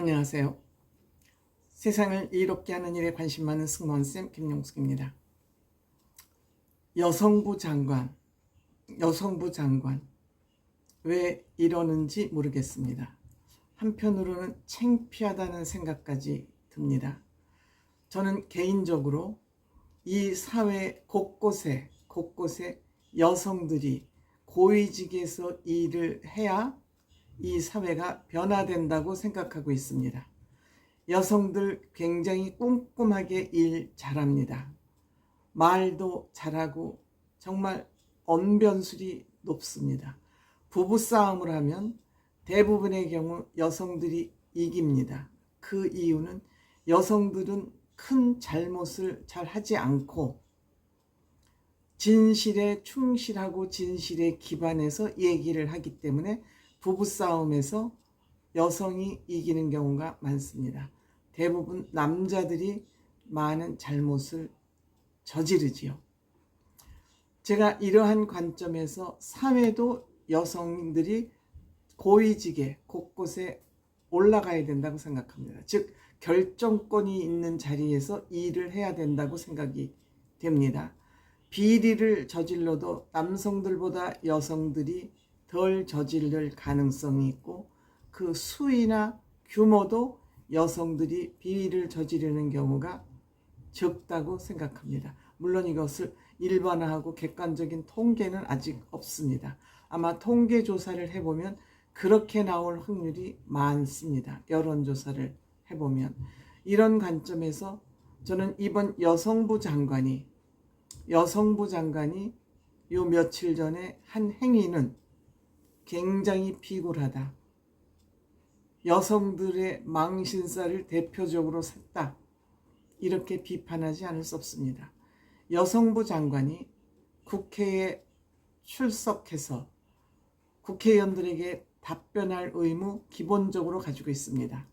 안녕하세요. 세상을 이롭게 하는 일에 관심 많은 승무원쌤 김용숙입니다. 여성부 장관 왜 이러는지 모르겠습니다. 한편으로는 창피하다는 생각까지 듭니다. 저는 개인적으로 이 사회 곳곳에 여성들이 고위직에서 일을 해야 이 사회가 변화된다고 생각하고 있습니다. 여성들 굉장히 꼼꼼하게 일 잘합니다. 말도 잘하고 정말 언변술이 높습니다. 부부싸움을 하면 대부분의 경우 여성들이 이깁니다. 그 이유는 여성들은 큰 잘못을 잘 하지 않고 진실에 충실하고 진실에 기반해서 얘기를 하기 때문에 부부싸움에서 여성이 이기는 경우가 많습니다. 대부분 남자들이 많은 잘못을 저지르지요. 제가 이러한 관점에서 사회도 여성들이 고위직에 곳곳에 올라가야 된다고 생각합니다. 즉 결정권이 있는 자리에서 일을 해야 된다고 생각이 됩니다. 비리를 저질러도 남성들보다 여성들이 덜 저지를 가능성이 있고 그 수위나 규모도 여성들이 비리를 저지르는 경우가 적다고 생각합니다. 물론 이것을 일반화하고 객관적인 통계는 아직 없습니다. 아마 통계 조사를 해보면 그렇게 나올 확률이 많습니다. 여론조사를 해보면. 이런 관점에서 저는 이번 여성부 장관이 요 며칠 전에 한 행위는 굉장히 비굴하다. 여성들의 망신살을 대표적으로 샀다. 이렇게 비판하지 않을 수 없습니다. 여성부 장관이 국회에 출석해서 국회의원들에게 답변할 의무 기본적으로 가지고 있습니다.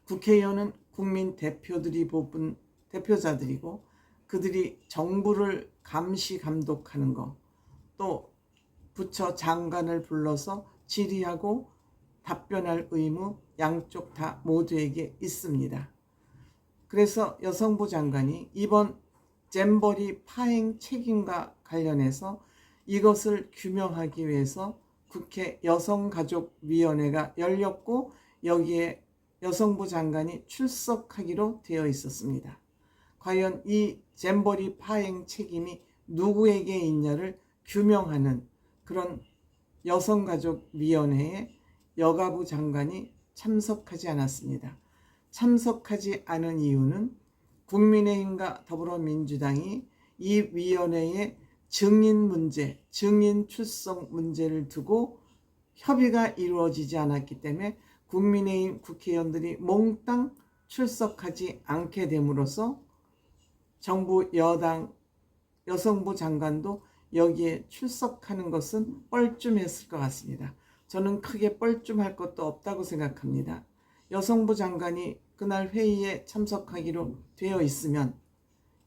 국회의원은 국민 대표들이 뽑은 대표자들이고 그들이 정부를 감시 감독하는 거, 또 부처 장관을 불러서 질의하고 답변할 의무 양쪽 다 모두에게 있습니다. 그래서 여성부 장관이 이번 잼버리 파행 책임과 관련해서 이것을 규명하기 위해서 국회 여성가족위원회가 열렸고 여기에 여성부 장관이 출석하기로 되어 있었습니다. 과연 이 잼버리 파행 책임이 누구에게 있냐를 규명하는 그런 여성가족위원회에 여가부 장관이 참석하지 않았습니다. 참석하지 않은 이유는 국민의힘과 더불어민주당이 이 위원회의 증인 출석 문제를 두고 협의가 이루어지지 않았기 때문에 국민의힘 국회의원들이 몽땅 출석하지 않게 됨으로써 정부 여당 여성부 장관도 여기에 출석하는 것은 뻘쭘했을 것 같습니다. 저는 크게 뻘쭘할 것도 없다고 생각합니다. 여성부 장관이 그날 회의에 참석하기로 되어 있으면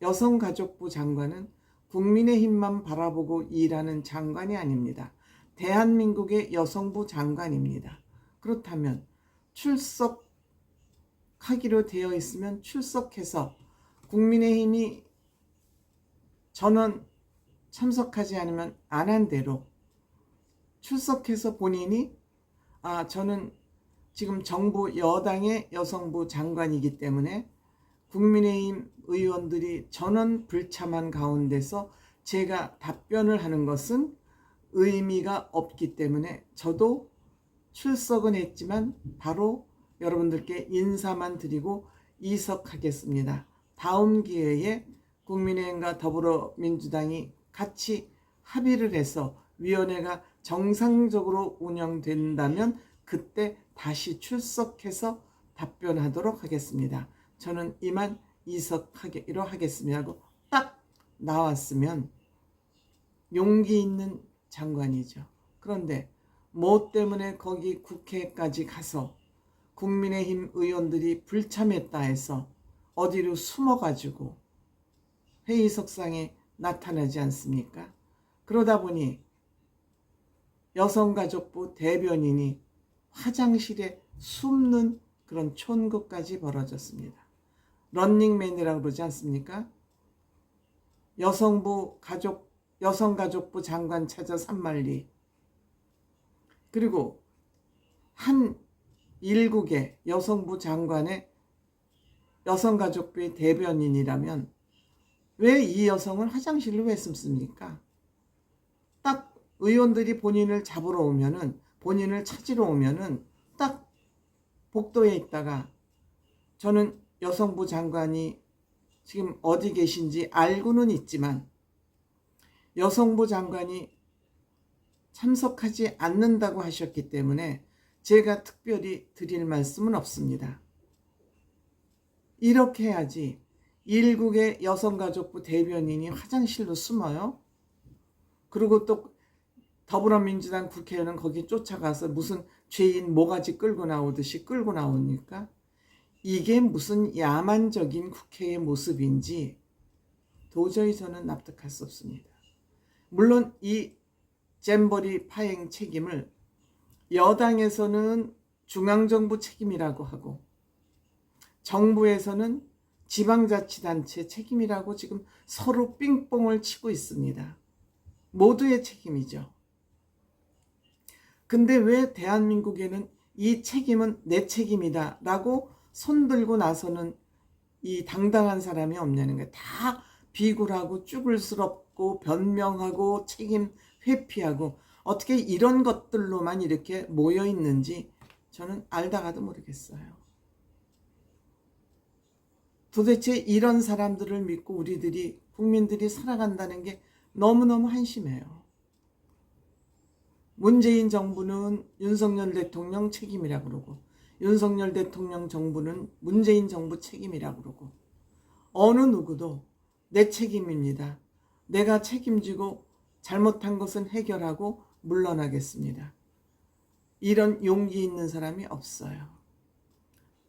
여성가족부 장관은 국민의힘만 바라보고 일하는 장관이 아닙니다. 대한민국의 여성부 장관입니다. 그렇다면 출석하기로 되어 있으면 출석해서 국민의힘이 전원 참석하지 않으면 안 한 대로 출석해서 본인이 저는 지금 정부 여당의 여성부 장관이기 때문에 국민의힘 의원들이 전원 불참한 가운데서 제가 답변을 하는 것은 의미가 없기 때문에 저도 출석은 했지만 바로 여러분들께 인사만 드리고 이석하겠습니다. 다음 기회에 국민의힘과 더불어민주당이 같이 합의를 해서 위원회가 정상적으로 운영된다면 그때 다시 출석해서 답변하도록 하겠습니다. 저는 이만 이석하기로 하겠습니다 하고 딱 나왔으면 용기 있는 장관이죠. 그런데 뭐 때문에 거기 국회까지 가서 국민의힘 의원들이 불참했다 해서 어디로 숨어가지고 회의석상에 나타나지 않습니까? 그러다 보니 여성가족부 대변인이 화장실에 숨는 그런 촌극까지 벌어졌습니다. 런닝맨이라고 그러지 않습니까? 여성가족부 장관 찾아 산만리. 그리고 한 일국의 여성부 장관의 여성가족부의 대변인이라면 왜 이 여성을 화장실로 왜 숨습니까? 딱 의원들이 본인을 찾으러 오면은 딱 복도에 있다가 저는 여성부 장관이 지금 어디 계신지 알고는 있지만 여성부 장관이 참석하지 않는다고 하셨기 때문에 제가 특별히 드릴 말씀은 없습니다. 이렇게 해야지 일국의 여성가족부 대변인이 화장실로 숨어요? 그리고 또 더불어민주당 국회의원은 거기 쫓아가서 무슨 죄인 모가지 끌고 나오듯이 끌고 나오니까 이게 무슨 야만적인 국회의 모습인지 도저히 저는 납득할 수 없습니다. 물론 이 잼버리 파행 책임을 여당에서는 중앙정부 책임이라고 하고 정부에서는 지방자치단체 책임이라고 지금 서로 삥뽕을 치고 있습니다. 모두의 책임이죠. 근데 왜 대한민국에는 이 책임은 내 책임이다 라고 손들고 나서는 이 당당한 사람이 없냐는 거예요. 다 비굴하고 쭈글스럽고 변명하고 책임 회피하고 어떻게 이런 것들로만 이렇게 모여 있는지 저는 알다가도 모르겠어요. 도대체 이런 사람들을 믿고 국민들이 살아간다는 게 너무너무 한심해요. 문재인 정부는 윤석열 대통령 책임이라 그러고 윤석열 대통령 정부는 문재인 정부 책임이라 그러고 어느 누구도 내 책임입니다. 내가 책임지고 잘못한 것은 해결하고 물러나겠습니다. 이런 용기 있는 사람이 없어요.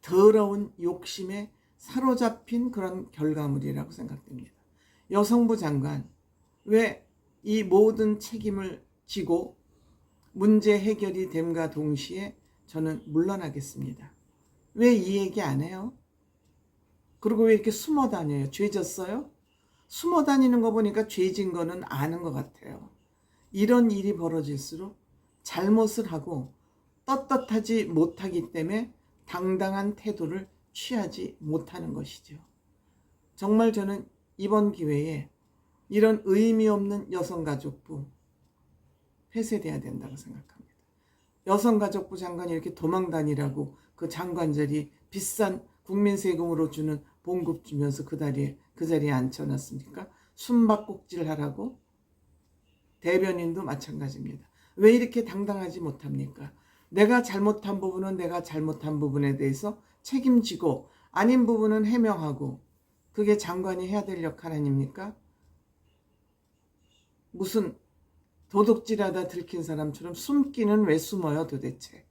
더러운 욕심에 사로잡힌 그런 결과물이라고 생각됩니다. 여성부 장관, 왜 이 모든 책임을 지고 문제 해결이 됨과 동시에 저는 물러나겠습니다. 왜 이 얘기 안 해요? 그리고 왜 이렇게 숨어 다녀요? 죄 졌어요? 숨어 다니는 거 보니까 죄진 거는 아는 것 같아요. 이런 일이 벌어질수록 잘못을 하고 떳떳하지 못하기 때문에 당당한 태도를 취하지 못하는 것이죠. 정말 저는 이번 기회에 이런 의미 없는 여성가족부 폐쇄돼야 된다고 생각합니다. 여성가족부 장관이 이렇게 도망다니라고 그 장관자리 비싼 국민 세금으로 주는 봉급 주면서 그 자리에 앉혀놨습니까? 숨바꼭질 하라고? 대변인도 마찬가지입니다. 왜 이렇게 당당하지 못합니까? 내가 잘못한 부분은 내가 잘못한 부분에 대해서 책임지고 아닌 부분은 해명하고 그게 장관이 해야 될 역할 아닙니까? 무슨 도둑질하다 들킨 사람처럼 숨기는 왜 숨어요 도대체?